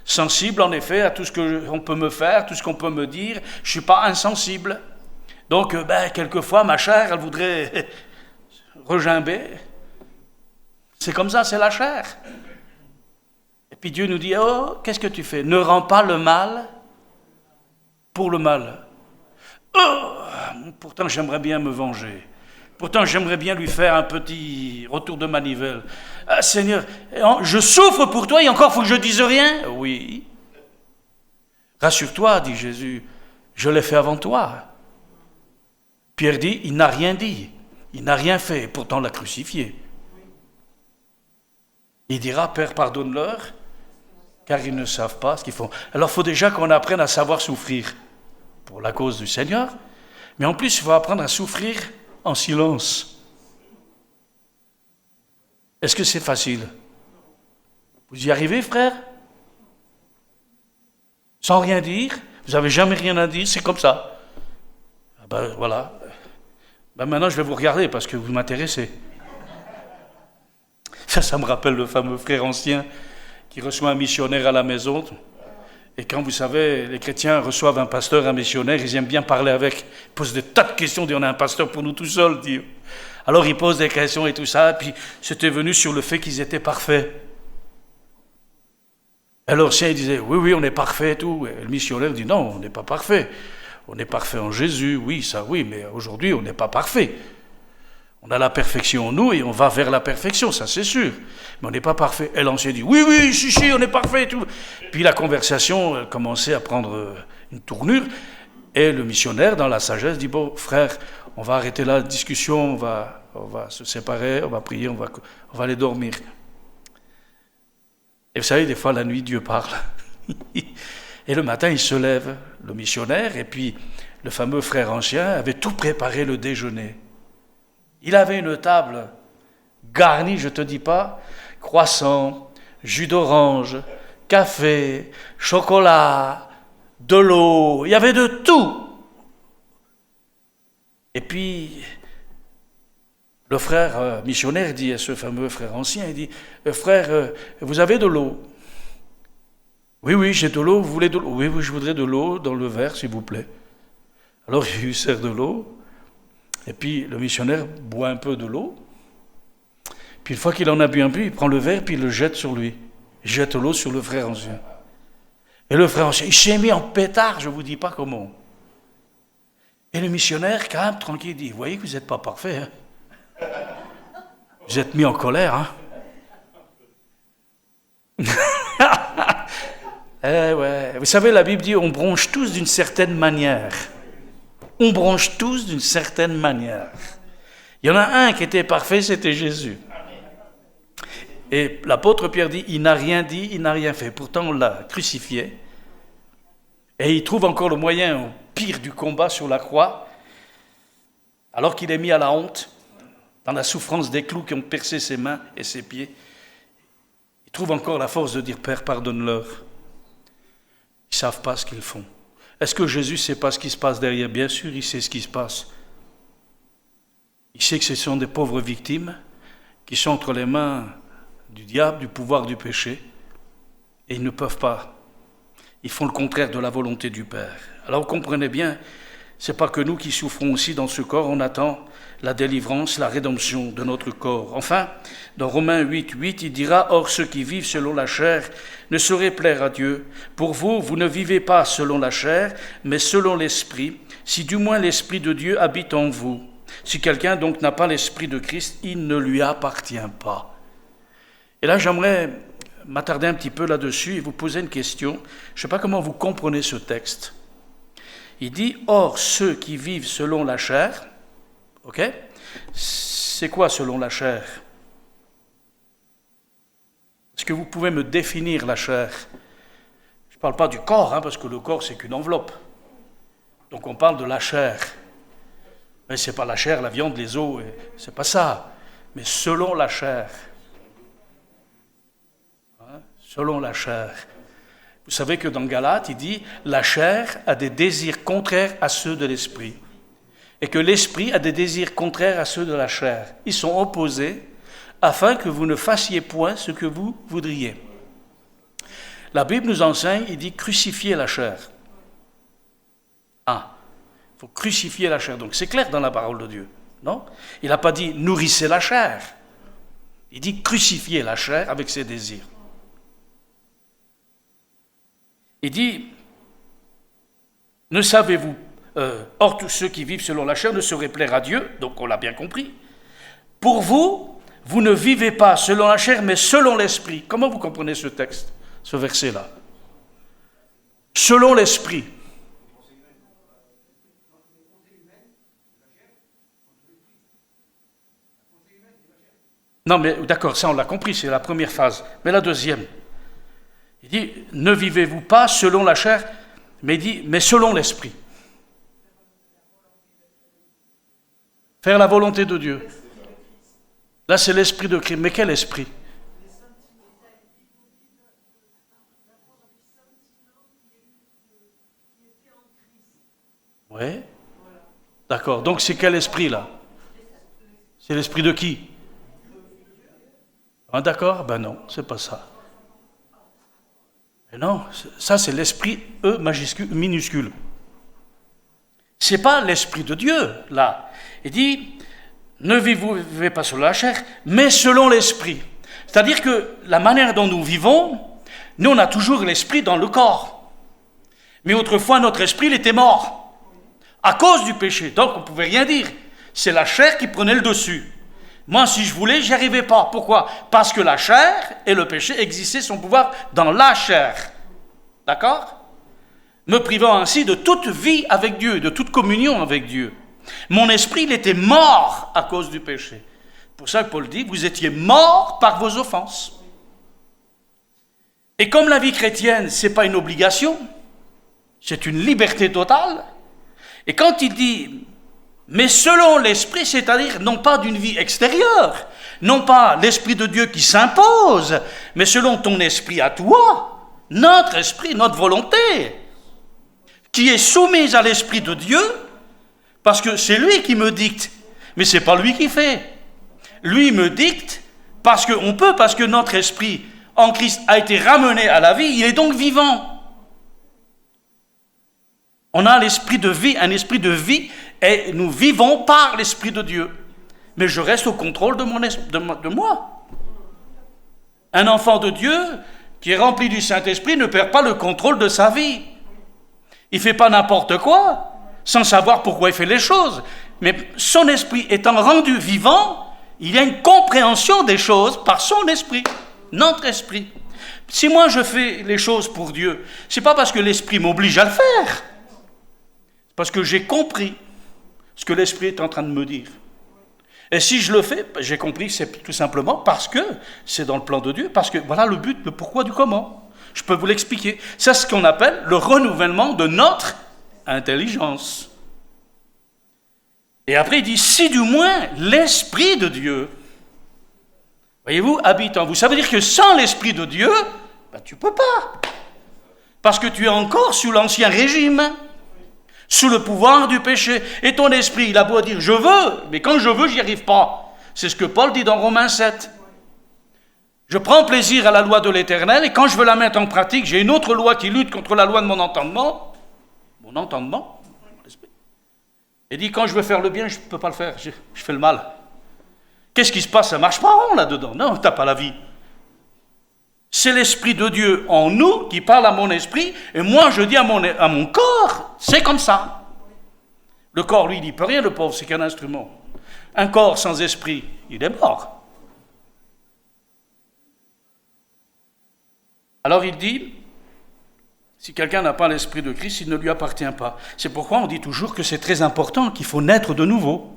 Sensible, en effet, à tout ce qu'on peut me faire, tout ce qu'on peut me dire. Je ne suis pas insensible. Donc, quelquefois, ma chair, elle voudrait regimber. C'est comme ça, c'est la chair. Et puis Dieu nous dit, oh, qu'est-ce que tu fais? Ne rends pas le mal pour le mal. Oh, pourtant, j'aimerais bien me venger. Pourtant, j'aimerais bien lui faire un petit retour de manivelle. Ah, Seigneur, je souffre pour toi et encore faut que je dise rien? Oui. Rassure-toi, dit Jésus, je l'ai fait avant toi. Pierre dit, il n'a rien dit, il n'a rien fait, pourtant l'a crucifié. Il dira, Père, pardonne-leur, car ils ne savent pas ce qu'ils font. Alors, il faut déjà qu'on apprenne à savoir souffrir pour la cause du Seigneur, mais en plus, il faut apprendre à souffrir en silence. Est-ce que c'est facile? Vous y arrivez, frère? Sans rien dire? Vous n'avez jamais rien à dire? C'est comme ça. Voilà. Maintenant, je vais vous regarder parce que vous m'intéressez. Ça me rappelle le fameux frère ancien qui reçoit un missionnaire à la maison. Et quand, vous savez, les chrétiens reçoivent un pasteur, un missionnaire, ils aiment bien parler avec, ils posent des tas de questions, ils disent, on a un pasteur pour nous tout seuls, dit. Alors ils posent des questions et tout ça, et puis c'était venu sur le fait qu'ils étaient parfaits. Alors l'ancien, il disait, oui, on est parfait et tout. Et le missionnaire dit, non, on n'est pas parfait. On est parfait en Jésus, oui, ça oui, mais aujourd'hui, on n'est pas parfait. On a la perfection en nous et on va vers la perfection, ça c'est sûr. Mais on n'est pas parfait. Et l'ancien dit, oui, si, on est parfait et tout. Puis la conversation commençait à prendre une tournure. Et le missionnaire, dans la sagesse, dit, bon, frère, on va arrêter la discussion, on va se séparer, on va prier, on va aller dormir. Et vous savez, des fois, la nuit, Dieu parle. Et le matin, il se lève, le missionnaire, et puis le fameux frère ancien avait tout préparé le déjeuner. Il avait une table garnie, je ne te dis pas, croissant, jus d'orange, café, chocolat, de l'eau, il y avait de tout. Et puis, le frère missionnaire dit à ce fameux frère ancien, il dit, frère, vous avez de l'eau? Oui, j'ai de l'eau, vous voulez de l'eau? Oui, je voudrais de l'eau dans le verre, s'il vous plaît. Alors, il lui sert de l'eau. Et puis le missionnaire boit un peu de l'eau. Puis une fois qu'il en a bu un peu, il prend le verre puis il le jette sur lui. Il jette l'eau sur le frère ancien. Et le frère ancien, il s'est mis en pétard, je ne vous dis pas comment. Et le missionnaire, calme, tranquille, dit, vous voyez que vous n'êtes pas parfait. Hein? Vous êtes mis en colère. Hein? Eh ouais, vous savez, la Bible dit on bronche tous d'une certaine manière. On bronche tous d'une certaine manière. Il y en a un qui était parfait, c'était Jésus. Et l'apôtre Pierre dit, il n'a rien dit, il n'a rien fait. Pourtant, on l'a crucifié. Et il trouve encore le moyen, au pire du combat sur la croix, alors qu'il est mis à la honte, dans la souffrance des clous qui ont percé ses mains et ses pieds, il trouve encore la force de dire, Père, pardonne-leur. Ils ne savent pas ce qu'ils font. Est-ce que Jésus ne sait pas ce qui se passe derrière? Bien sûr, il sait ce qui se passe. Il sait que ce sont des pauvres victimes qui sont entre les mains du diable, du pouvoir du péché, et ils ne peuvent pas. Ils font le contraire de la volonté du Père. Alors vous comprenez bien, ce n'est pas que nous qui souffrons aussi dans ce corps, on attend la délivrance, la rédemption de notre corps. Enfin, dans Romains 8, il dira « Or, ceux qui vivent selon la chair ne sauraient plaire à Dieu. Pour vous, vous ne vivez pas selon la chair, mais selon l'Esprit, si du moins l'Esprit de Dieu habite en vous. Si quelqu'un donc n'a pas l'Esprit de Christ, il ne lui appartient pas. » Et là, j'aimerais m'attarder un petit peu là-dessus et vous poser une question. Je ne sais pas comment vous comprenez ce texte. Il dit « Or, ceux qui vivent selon la chair », ok ? C'est quoi selon la chair ? Est-ce que vous pouvez me définir la chair ? Je ne parle pas du corps, parce que le corps, c'est qu'une enveloppe. Donc on parle de la chair. Mais ce n'est pas la chair, la viande, les os, c'est pas ça. Mais selon la chair. Selon la chair. Vous savez que dans Galates, il dit « La chair a des désirs contraires à ceux de l'esprit. » Et que l'esprit a des désirs contraires à ceux de la chair. Ils sont opposés afin que vous ne fassiez point ce que vous voudriez. La Bible nous enseigne, il dit « Crucifiez la chair. » Ah, il faut crucifier la chair. Donc c'est clair dans la parole de Dieu, non ? Il n'a pas dit « Nourrissez la chair ». Il dit « Crucifiez la chair avec ses désirs. » Il dit, ne savez-vous, or tous ceux qui vivent selon la chair ne sauraient plaire à Dieu, donc on l'a bien compris. Pour vous, vous ne vivez pas selon la chair, mais selon l'esprit. Comment vous comprenez ce texte, ce verset-là ? Selon l'esprit. Non, mais d'accord, ça on l'a compris, c'est la première phase. Mais la deuxième, il dit, ne vivez-vous pas selon la chair, mais il dit, mais selon l'esprit. Faire la volonté de Dieu. Là, c'est l'esprit de Christ. Mais quel esprit ? Oui. D'accord. Donc, c'est quel esprit, là ? C'est l'esprit de qui ? Ah, d'accord ? Ben non, c'est pas ça. Et non, ça c'est l'esprit E minuscule. C'est pas l'esprit de Dieu, là. Il dit, ne vivez pas selon la chair, mais selon l'esprit. C'est-à-dire que la manière dont nous vivons, nous on a toujours l'esprit dans le corps. Mais autrefois, notre esprit, il était mort. À cause du péché. Donc on ne pouvait rien dire. C'est la chair qui prenait le dessus. Moi, si je voulais, j'y arrivais pas. Pourquoi ? Parce que la chair et le péché exerçaient son pouvoir dans la chair. D'accord ? Me privant ainsi de toute vie avec Dieu, de toute communion avec Dieu. Mon esprit, il était mort à cause du péché. Pour ça que Paul dit, vous étiez morts par vos offenses. Et comme la vie chrétienne, ce n'est pas une obligation, c'est une liberté totale. Et quand il dit... mais selon l'esprit, c'est-à-dire non pas d'une vie extérieure, non pas l'esprit de Dieu qui s'impose, mais selon ton esprit à toi, notre esprit, notre volonté, qui est soumise à l'esprit de Dieu, parce que c'est lui qui me dicte, mais c'est pas lui qui fait. Lui me dicte parce qu'on peut, parce que notre esprit en Christ a été ramené à la vie, il est donc vivant. On a l'esprit de vie, un esprit de vie, et nous vivons par l'Esprit de Dieu. Mais je reste au contrôle de moi. Un enfant de Dieu qui est rempli du Saint-Esprit ne perd pas le contrôle de sa vie. Il ne fait pas n'importe quoi, sans savoir pourquoi il fait les choses. Mais son esprit étant rendu vivant, il y a une compréhension des choses par son esprit, notre esprit. Si moi je fais les choses pour Dieu, c'est pas parce que l'Esprit m'oblige à le faire. C'est parce que j'ai compris ce que l'Esprit est en train de me dire. Et si je le fais, j'ai compris que c'est tout simplement parce que c'est dans le plan de Dieu, parce que voilà le but, le pourquoi du comment. Je peux vous l'expliquer. C'est ce qu'on appelle le renouvellement de notre intelligence. Et après il dit, si du moins l'Esprit de Dieu, voyez-vous, habite en vous. Ça veut dire que sans l'Esprit de Dieu, tu ne peux pas. Parce que tu es encore sous l'ancien régime, sous le pouvoir du péché. Et ton esprit, il a beau dire, je veux, mais quand je veux, j'y arrive pas. C'est ce que Paul dit dans Romains 7. Je prends plaisir à la loi de l'Éternel, et quand je veux la mettre en pratique, j'ai une autre loi qui lutte contre la loi de mon entendement. Mon entendement, mon esprit. Et dit, quand je veux faire le bien, je ne peux pas le faire, je fais le mal. Qu'est-ce qui se passe? Ça ne marche pas rond là-dedans. Non, tu n'as pas la vie. C'est l'Esprit de Dieu en nous qui parle à mon esprit, et moi je dis à mon corps, c'est comme ça. Le corps, lui, il n'y peut rien, le pauvre, c'est qu'un instrument. Un corps sans esprit, il est mort. Alors il dit, si quelqu'un n'a pas l'Esprit de Christ, il ne lui appartient pas. C'est pourquoi on dit toujours que c'est très important, qu'il faut naître de nouveau,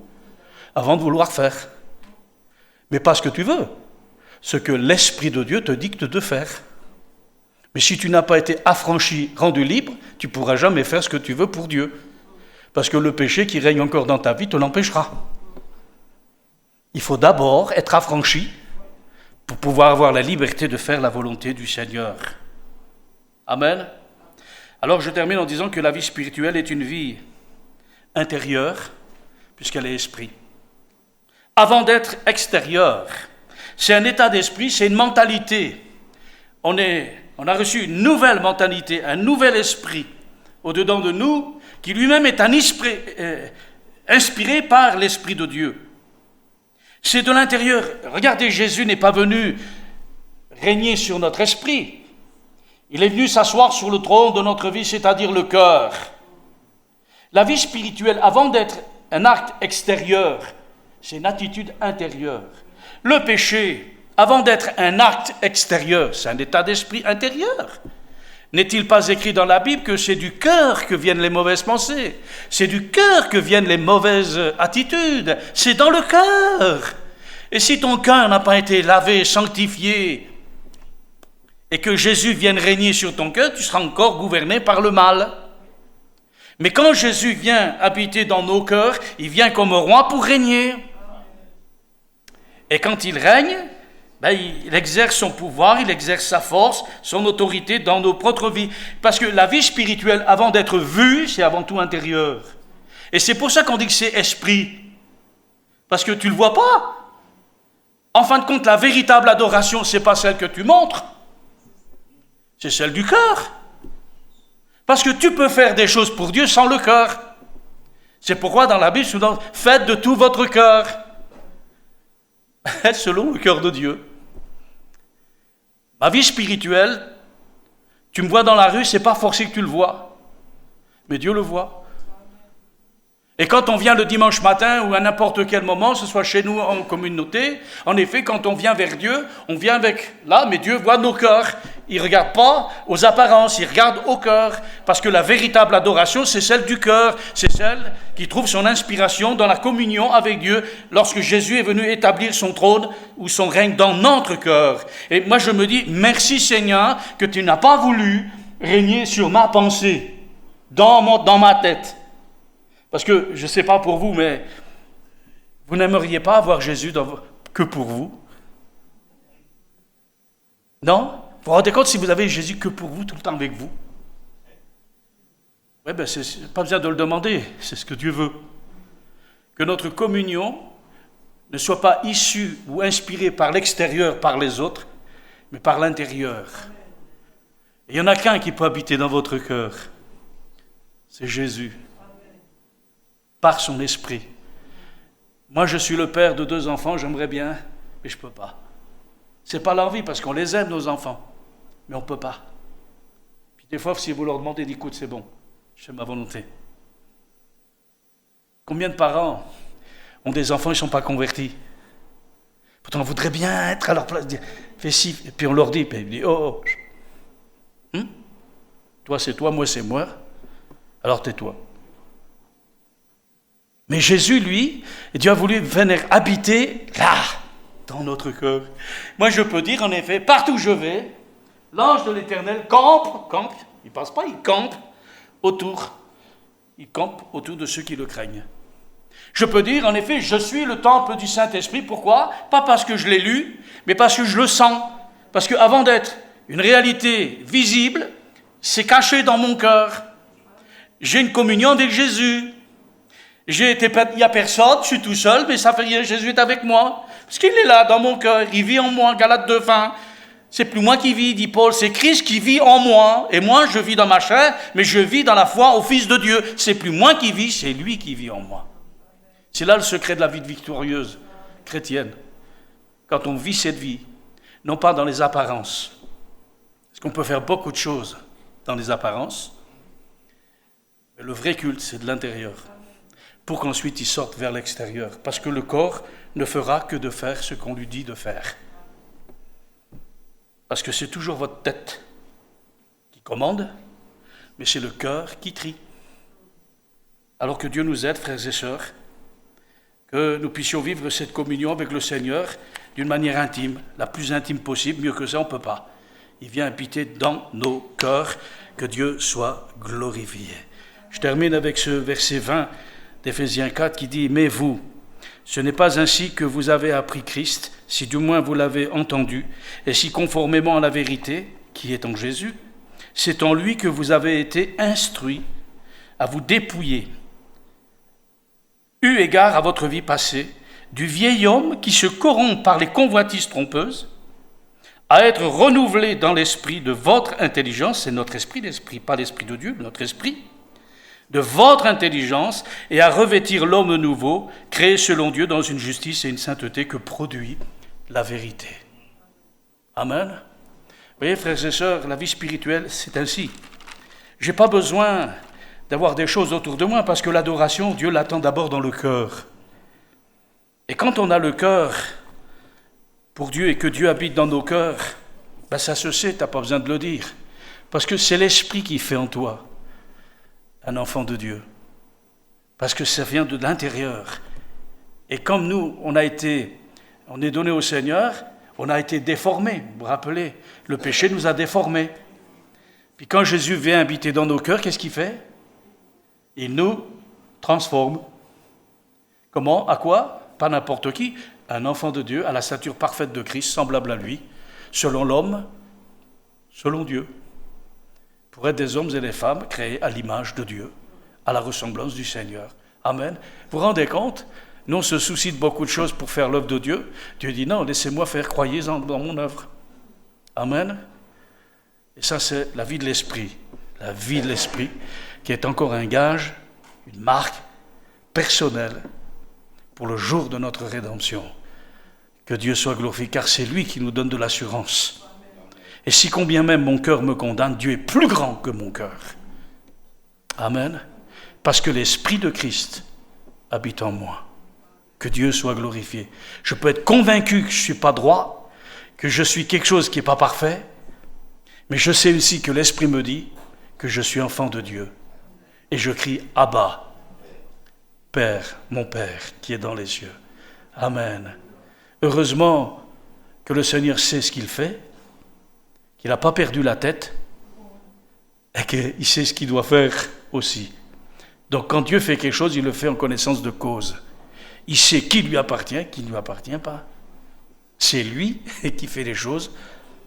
avant de vouloir faire. Mais pas ce que tu veux. Ce que l'Esprit de Dieu te dicte de faire. Mais si tu n'as pas été affranchi, rendu libre, tu ne pourras jamais faire ce que tu veux pour Dieu. Parce que le péché qui règne encore dans ta vie te l'empêchera. Il faut d'abord être affranchi pour pouvoir avoir la liberté de faire la volonté du Seigneur. Amen. Alors je termine en disant que la vie spirituelle est une vie intérieure, puisqu'elle est esprit. Avant d'être extérieure, c'est un état d'esprit, c'est une mentalité. On a reçu une nouvelle mentalité, un nouvel esprit au-dedans de nous, qui lui-même est un esprit, inspiré par l'Esprit de Dieu. C'est de l'intérieur. Regardez, Jésus n'est pas venu régner sur notre esprit. Il est venu s'asseoir sur le trône de notre vie, c'est-à-dire le cœur. La vie spirituelle, avant d'être un acte extérieur, c'est une attitude intérieure. Le péché, avant d'être un acte extérieur, c'est un état d'esprit intérieur. N'est-il pas écrit dans la Bible que c'est du cœur que viennent les mauvaises pensées? C'est du cœur que viennent les mauvaises attitudes. C'est dans le cœur. Et si ton cœur n'a pas été lavé, sanctifié, et que Jésus vienne régner sur ton cœur, tu seras encore gouverné par le mal. Mais quand Jésus vient habiter dans nos cœurs, il vient comme roi pour régner. Et quand il règne, il exerce son pouvoir, il exerce sa force, son autorité dans nos propres vies. Parce que la vie spirituelle, avant d'être vue, c'est avant tout intérieur. Et c'est pour ça qu'on dit que c'est esprit. Parce que tu ne le vois pas. En fin de compte, la véritable adoration, ce n'est pas celle que tu montres. C'est celle du cœur. Parce que tu peux faire des choses pour Dieu sans le cœur. C'est pourquoi dans la Bible, souvent, faites de tout votre cœur. Selon le cœur de Dieu. Ma vie spirituelle, tu me vois dans la rue, c'est pas forcé que tu le vois, mais Dieu le voit. Et quand on vient le dimanche matin ou à n'importe quel moment, que ce soit chez nous en communauté, en effet, quand on vient vers Dieu, on vient avec là, mais Dieu voit nos cœurs. Il ne regarde pas aux apparences, il regarde au cœur, parce que la véritable adoration, c'est celle du cœur, c'est celle qui trouve son inspiration dans la communion avec Dieu, lorsque Jésus est venu établir son trône ou son règne dans notre cœur. Et moi je me dis, merci Seigneur, que tu n'as pas voulu régner sur ma pensée, dans ma tête. Parce que, je ne sais pas pour vous, mais vous n'aimeriez pas avoir Jésus que pour vous? Non? Vous vous rendez compte si vous avez Jésus que pour vous, tout le temps avec vous? Oui, c'est pas besoin de le demander, c'est ce que Dieu veut. Que notre communion ne soit pas issue ou inspirée par l'extérieur, par les autres, mais par l'intérieur. Et il n'y en a qu'un qui peut habiter dans votre cœur, c'est Jésus. Par son esprit. Moi, je suis le père de 2 enfants, j'aimerais bien, mais je ne peux pas. Ce n'est pas l'envie, parce qu'on les aime, nos enfants, mais on ne peut pas. Puis des fois, si vous leur demandez, écoute, c'est bon, je fais ma volonté. Combien de parents ont des enfants, ils ne sont pas convertis? Pourtant, on voudrait bien être à leur place, dire, fais ci, et puis on leur dit, puis ils disent, oh, Toi c'est toi, moi c'est moi. Alors tais-toi. Mais Jésus, lui, Dieu a voulu venir habiter là, dans notre cœur. Moi je peux dire en effet, partout où je vais, l'ange de l'Éternel campe, il passe pas, il campe autour. Il campe autour de ceux qui le craignent. Je peux dire, en effet, je suis le temple du Saint-Esprit. Pourquoi ? Pas parce que je l'ai lu, mais parce que je le sens. Parce qu'avant d'être une réalité visible, c'est caché dans mon cœur. J'ai une communion avec Jésus. Il n'y a personne, je suis tout seul, mais ça fait rien, Jésus est avec moi. Parce qu'il est là, dans mon cœur, il vit en moi, Galates 2:20. C'est plus moi qui vis, dit Paul, c'est Christ qui vit en moi. Et moi, je vis dans ma chair, mais je vis dans la foi au Fils de Dieu. C'est plus moi qui vis, c'est lui qui vit en moi. C'est là le secret de la vie victorieuse chrétienne. Quand on vit cette vie, non pas dans les apparences. Parce qu'on peut faire beaucoup de choses dans les apparences. Mais le vrai culte, c'est de l'intérieur. Pour qu'ensuite il sorte vers l'extérieur. Parce que le corps ne fera que de faire ce qu'on lui dit de faire. Parce que c'est toujours votre tête qui commande, mais c'est le cœur qui trie. Alors que Dieu nous aide, frères et sœurs, que nous puissions vivre cette communion avec le Seigneur d'une manière intime, la plus intime possible, mieux que ça on ne peut pas. Il vient habiter dans nos cœurs, que Dieu soit glorifié. Je termine avec ce verset 20 d'Éphésiens 4 qui dit « Mais vous, ce n'est pas ainsi que vous avez appris Christ, si du moins vous l'avez entendu, et si conformément à la vérité, qui est en Jésus, c'est en lui que vous avez été instruits à vous dépouiller, eu égard à votre vie passée, du vieil homme qui se corrompt par les convoitises trompeuses, à être renouvelé dans l'esprit de votre intelligence, c'est notre esprit, l'esprit, pas l'esprit de Dieu, notre esprit, de votre intelligence, et à revêtir l'homme nouveau, créé selon Dieu dans une justice et une sainteté que produit la vérité. Amen. Vous voyez, frères et sœurs, la vie spirituelle, c'est ainsi. Je n'ai pas besoin d'avoir des choses autour de moi, parce que l'adoration, Dieu l'attend d'abord dans le cœur. Et quand on a le cœur pour Dieu et que Dieu habite dans nos cœurs, ben ça se sait, tu n'as pas besoin de le dire. Parce que c'est l'Esprit qui fait en toi un enfant de Dieu. Parce que ça vient de l'intérieur. Et comme nous, on est donné au Seigneur, on a été déformés. Vous vous rappelez, le péché nous a déformés. Puis quand Jésus vient habiter dans nos cœurs, qu'est-ce qu'il fait ? Il nous transforme. Comment ? À quoi ? Pas n'importe qui. Un enfant de Dieu, à la stature parfaite de Christ, semblable à lui, selon l'homme, selon Dieu. Pour être des hommes et des femmes créés à l'image de Dieu, à la ressemblance du Seigneur. Amen. Vous vous rendez compte ? Nous, on se soucie de beaucoup de choses pour faire l'œuvre de Dieu. Dieu dit non, laissez-moi faire, croyez dans mon œuvre. Amen. Et ça, c'est la vie de l'esprit. La vie de l'esprit, qui est encore un gage, une marque personnelle pour le jour de notre rédemption. Que Dieu soit glorifié, car c'est lui qui nous donne de l'assurance. Et si combien même mon cœur me condamne, Dieu est plus grand que mon cœur. Amen. Parce que l'Esprit de Christ habite en moi. Que Dieu soit glorifié. Je peux être convaincu que je ne suis pas droit, que je suis quelque chose qui n'est pas parfait, mais je sais aussi que l'Esprit me dit que je suis enfant de Dieu. Et je crie « Abba, Père, mon Père qui est dans les cieux. » Amen. Heureusement que le Seigneur sait ce qu'il fait, qu'il n'a pas perdu la tête et qu'il sait ce qu'il doit faire aussi. Donc quand Dieu fait quelque chose, il le fait en connaissance de cause. Il sait qui lui appartient, qui ne lui appartient pas. C'est lui qui fait les choses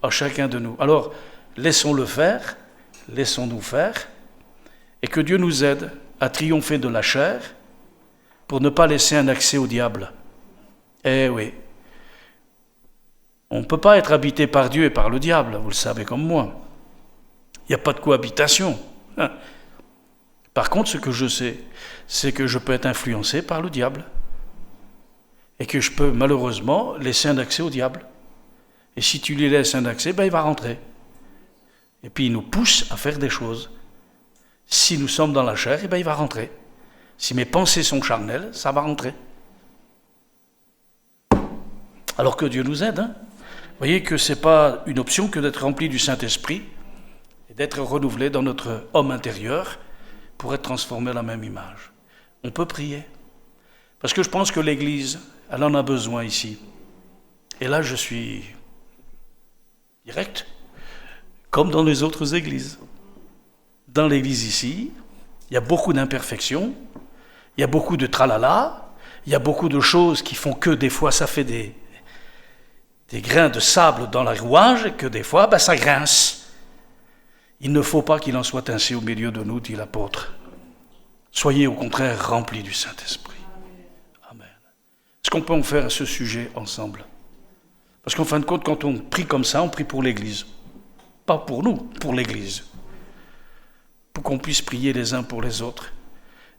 à chacun de nous. Alors, laissons-le faire, laissons-nous faire, et que Dieu nous aide à triompher de la chair pour ne pas laisser un accès au diable. Eh oui. On ne peut pas être habité par Dieu et par le diable, vous le savez comme moi. Il n'y a pas de cohabitation. Par contre, ce que je sais, c'est que je peux être influencé par le diable. Et que je peux malheureusement laisser un accès au diable. Et si tu lui laisses un accès, il va rentrer. Et puis il nous pousse à faire des choses. Si nous sommes dans la chair, il va rentrer. Si mes pensées sont charnelles, ça va rentrer. Alors que Dieu nous aide. Vous voyez que ce n'est pas une option que d'être rempli du Saint-Esprit et d'être renouvelés dans notre homme intérieur pour être transformés à la même image. On peut prier. Parce que je pense que l'Église, elle en a besoin ici. Et là, je suis direct, comme dans les autres églises. Dans l'Église ici, il y a beaucoup d'imperfections, il y a beaucoup de tralala, il y a beaucoup de choses qui font que des fois ça fait des grains de sable dans la rouage et que des fois ça grince. Il ne faut pas qu'il en soit ainsi au milieu de nous, dit l'apôtre. Soyez au contraire remplis du Saint-Esprit. Amen. Est-ce qu'on peut en faire à ce sujet ensemble? Parce qu'en fin de compte, quand on prie comme ça, on prie pour l'Église. Pas pour nous, pour l'Église. Pour qu'on puisse prier les uns pour les autres.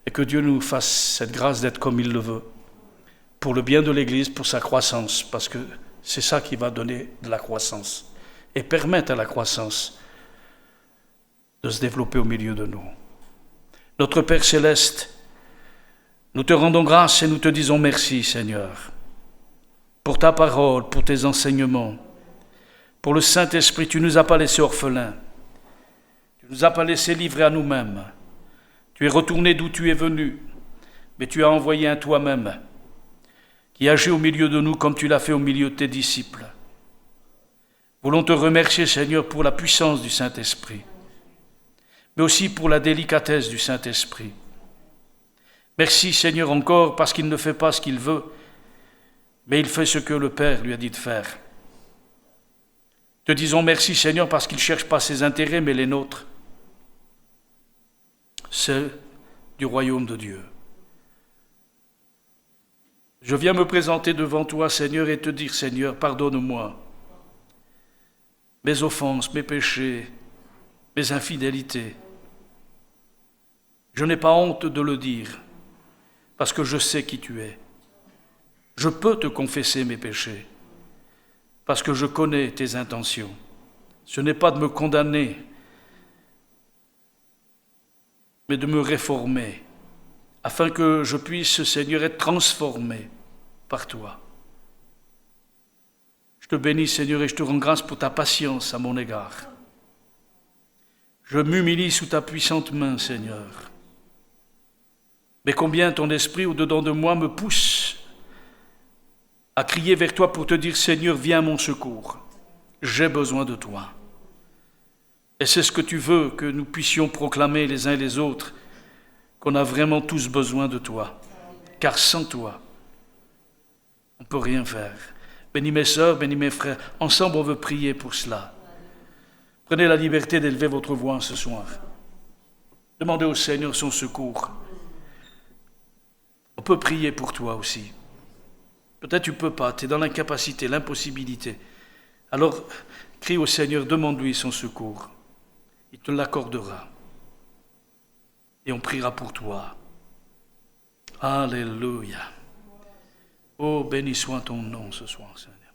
Et que Dieu nous fasse cette grâce d'être comme il le veut. Pour le bien de l'Église, pour sa croissance. Parce que c'est ça qui va donner de la croissance. Et permettre à la croissance de se développer au milieu de nous. Notre Père Céleste, nous te rendons grâce et nous te disons merci, Seigneur, pour ta parole, pour tes enseignements, pour le Saint-Esprit. Tu ne nous as pas laissés orphelins, tu ne nous as pas laissés livrés à nous-mêmes. Tu es retourné d'où tu es venu, mais tu as envoyé un toi-même qui agit au milieu de nous comme tu l'as fait au milieu de tes disciples. Voulons te remercier, Seigneur, pour la puissance du Saint-Esprit, mais aussi pour la délicatesse du Saint-Esprit. Merci, Seigneur, encore, parce qu'il ne fait pas ce qu'il veut, mais il fait ce que le Père lui a dit de faire. Te disons merci, Seigneur, parce qu'il ne cherche pas ses intérêts, mais les nôtres, ceux du royaume de Dieu. Je viens me présenter devant toi, Seigneur, et te dire, Seigneur, pardonne-moi mes offenses, mes péchés, mes infidélités. Je n'ai pas honte de le dire, parce que je sais qui tu es. Je peux te confesser mes péchés, parce que je connais tes intentions. Ce n'est pas de me condamner, mais de me réformer, afin que je puisse, Seigneur, être transformé par toi. Je te bénis, Seigneur, et je te rends grâce pour ta patience à mon égard. Je m'humilie sous ta puissante main, Seigneur. Mais combien ton esprit au-dedans de moi me pousse à crier vers toi pour te dire, Seigneur, viens à mon secours. J'ai besoin de toi. Et c'est ce que tu veux, que nous puissions proclamer les uns et les autres, qu'on a vraiment tous besoin de toi. Car sans toi, on ne peut rien faire. Bénis mes sœurs, bénis mes frères. Ensemble, on veut prier pour cela. Prenez la liberté d'élever votre voix ce soir. Demandez au Seigneur son secours. On peut prier pour toi aussi. Peut-être tu ne peux pas, tu es dans l'incapacité, l'impossibilité. Alors, crie au Seigneur, demande-lui son secours. Il te l'accordera. Et on priera pour toi. Alléluia. Oh, béni soit ton nom ce soir, Seigneur.